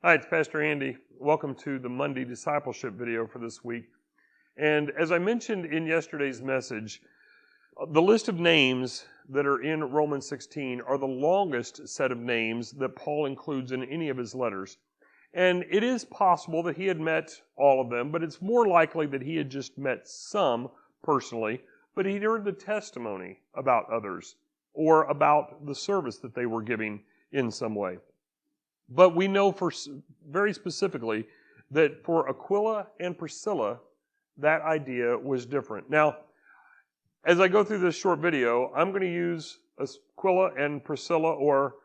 Hi, it's Pastor Andy. Welcome to the Monday discipleship video for this week. And as I mentioned in yesterday's message, the list of names that are in Romans 16 are the longest set of names that Paul includes in any of his letters. And it is possible that he had met all of them, but it's more likely that he had just met some personally, but he'd heard the testimony about others or about the service that they were giving in some way. But we know very specifically that for Aquila and Priscilla, that idea was different. Now, as I go through this short video, I'm going to use Aquila and Priscilla or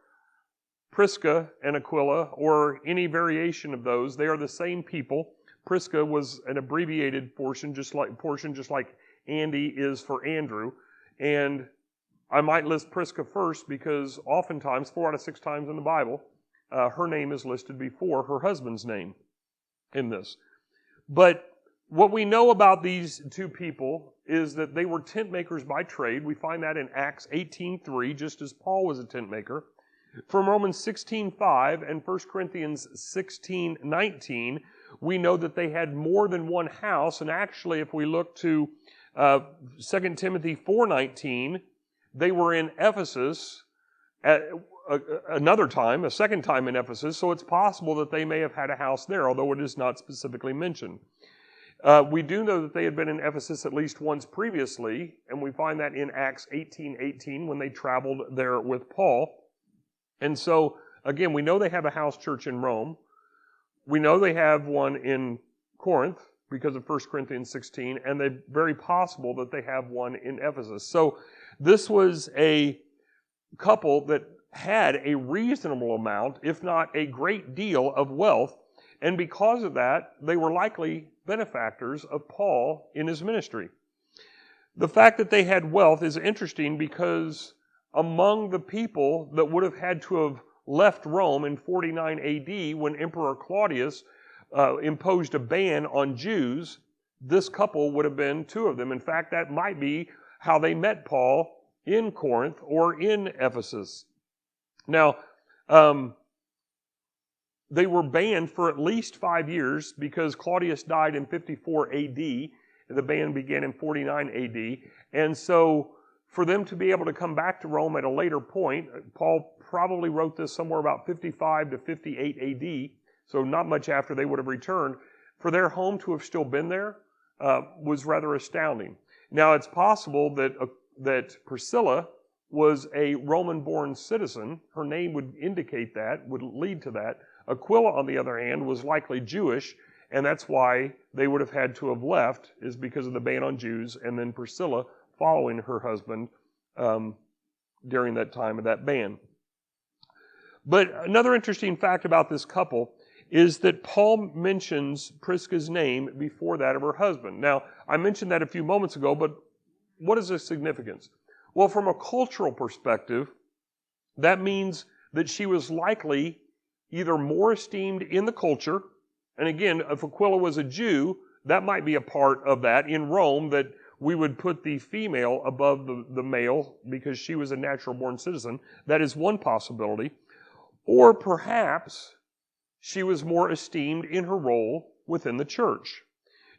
Prisca and Aquila or any variation of those. They are the same people. Prisca was an abbreviated portion, just like Andy is for Andrew. And I might list Prisca first because oftentimes, 4 out of 6 times in the Bible, her name is listed before her husband's name in this. But what we know about these two people is that they were tent makers by trade. We find that in Acts 18:3, just as Paul was a tent maker. From Romans 16:5 and 1 Corinthians 16:19, we know that they had more than one house. And actually, if we look to 2 Timothy 4:19, they were in Ephesus at a second time in Ephesus, so it's possible that they may have had a house there, although it is not specifically mentioned. We do know that they had been in Ephesus at least once previously, and we find that in Acts 18:18 when they traveled there with Paul. And so, again, we know they have a house church in Rome. We know they have one in Corinth because of 1 Corinthians 16, and it's very possible that they have one in Ephesus. So this was a couple that had a reasonable amount, if not a great deal, of wealth, and because of that, they were likely benefactors of Paul in his ministry. The fact that they had wealth is interesting because among the people that would have had to have left Rome in 49 AD when Emperor Claudius imposed a ban on Jews, this couple would have been 2 of them. In fact, that might be how they met Paul in Corinth or in Ephesus. Now, they were banned for at least 5 years because Claudius died in 54 AD. The ban began in 49 AD. And so for them to be able to come back to Rome at a later point, Paul probably wrote this somewhere about 55 to 58 AD, so not much after they would have returned. For their home to have still been there was rather astounding. Now, it's possible that Priscilla was a Roman-born citizen. Her name would indicate that, would lead to that. Aquila, on the other hand, was likely Jewish, and that's why they would have had to have left, is because of the ban on Jews, and then Priscilla following her husband during that time of that ban. But another interesting fact about this couple is that Paul mentions Prisca's name before that of her husband. Now, I mentioned that a few moments ago, but what is the significance? Well, from a cultural perspective, that means that she was likely either more esteemed in the culture, and again, if Aquila was a Jew, that might be a part of that in Rome, that we would put the female above the male because she was a natural-born citizen. That is one possibility. Or perhaps she was more esteemed in her role within the church.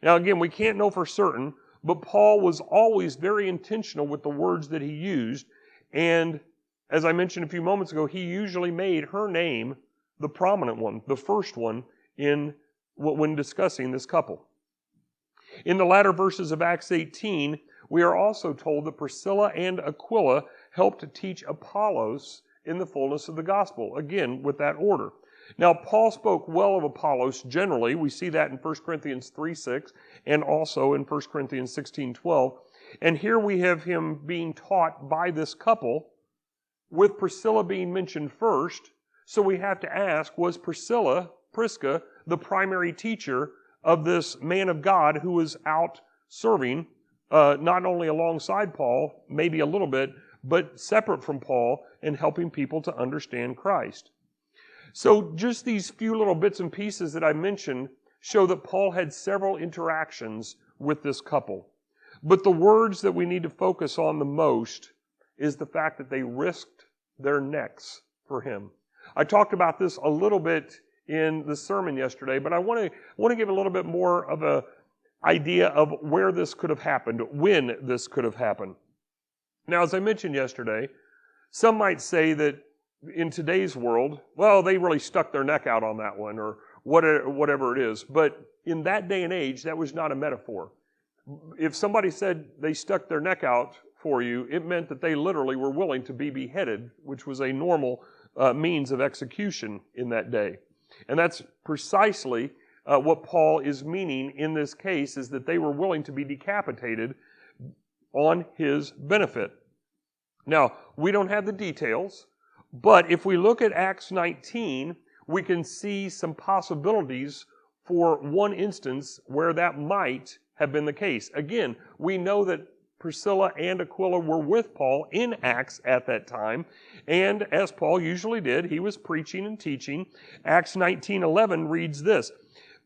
Now, again, we can't know for certain, but Paul was always very intentional with the words that he used. And as I mentioned a few moments ago, he usually made her name the prominent one, the first one when discussing this couple. In the latter verses of Acts 18, we are also told that Priscilla and Aquila helped to teach Apollos in the fullness of the gospel, again, with that order. Now, Paul spoke well of Apollos generally. We see that in 1 Corinthians 3:6 and also in 1 Corinthians 16:12. And here we have him being taught by this couple, with Priscilla being mentioned first. So we have to ask, was Prisca, the primary teacher of this man of God who was out serving, not only alongside Paul, maybe a little bit, but separate from Paul and helping people to understand Christ? So just these few little bits and pieces that I mentioned show that Paul had several interactions with this couple. But the words that we need to focus on the most is the fact that they risked their necks for him. I talked about this a little bit in the sermon yesterday, but I want to give a little bit more of a idea of where this could have happened, when this could have happened. Now, as I mentioned yesterday, some might say that in today's world, well, they really stuck their neck out on that one, or whatever it is. But in that day and age, that was not a metaphor. If somebody said they stuck their neck out for you, it meant that they literally were willing to be beheaded, which was a normal means of execution in that day. And that's precisely what Paul is meaning in this case, is that they were willing to be decapitated on his benefit. Now, we don't have the details, but if we look at Acts 19, we can see some possibilities for one instance where that might have been the case. Again, we know that Priscilla and Aquila were with Paul in Acts at that time, and as Paul usually did, he was preaching and teaching. Acts 19:11 reads this: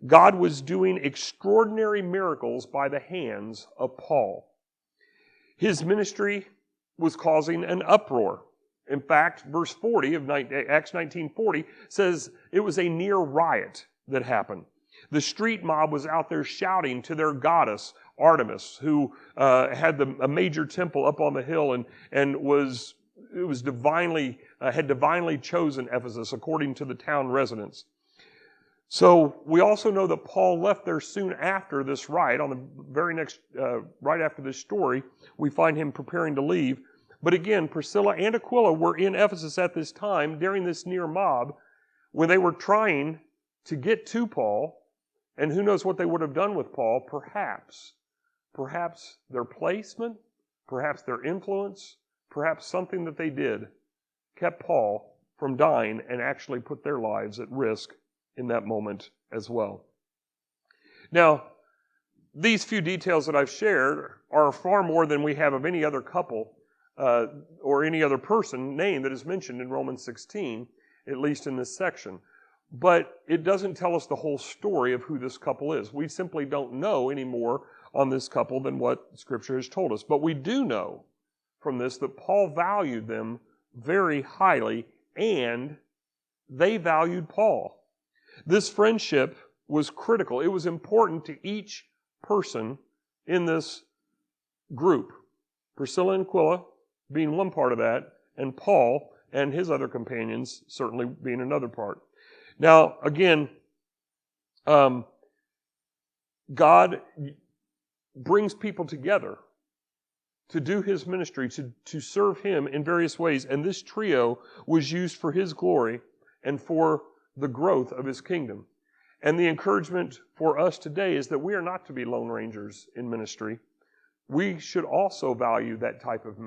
God was doing extraordinary miracles by the hands of Paul. His ministry was causing an uproar. In fact, verse 40 of Acts 19:40 says it was a near riot that happened. The street mob was out there shouting to their goddess, Artemis, who had a major temple up on the hill and had divinely chosen Ephesus according to the town residents. So we also know that Paul left there soon after this riot. On the very next, right after this story, we find him preparing to leave. But again, Priscilla and Aquila were in Ephesus at this time during this near mob when they were trying to get to Paul. And who knows what they would have done with Paul? Perhaps their placement, perhaps their influence, perhaps something that they did kept Paul from dying and actually put their lives at risk in that moment as well. Now, these few details that I've shared are far more than we have of any other couple or any other person name that is mentioned in Romans 16, at least in this section. But it doesn't tell us the whole story of who this couple is. We simply don't know any more on this couple than what Scripture has told us. But we do know from this that Paul valued them very highly, and they valued Paul. This friendship was critical. It was important to each person in this group. Priscilla and Aquila being one part of that, and Paul and his other companions certainly being another part. Now, again, God brings people together to do His ministry, to serve Him in various ways, and this trio was used for His glory and for the growth of His kingdom. And the encouragement for us today is that we are not to be lone rangers in ministry. We should also value that type of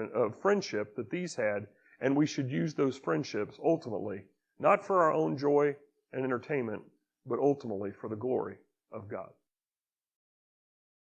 friendship that these had, and we should use those friendships ultimately, not for our own joy and entertainment, but ultimately for the glory of God.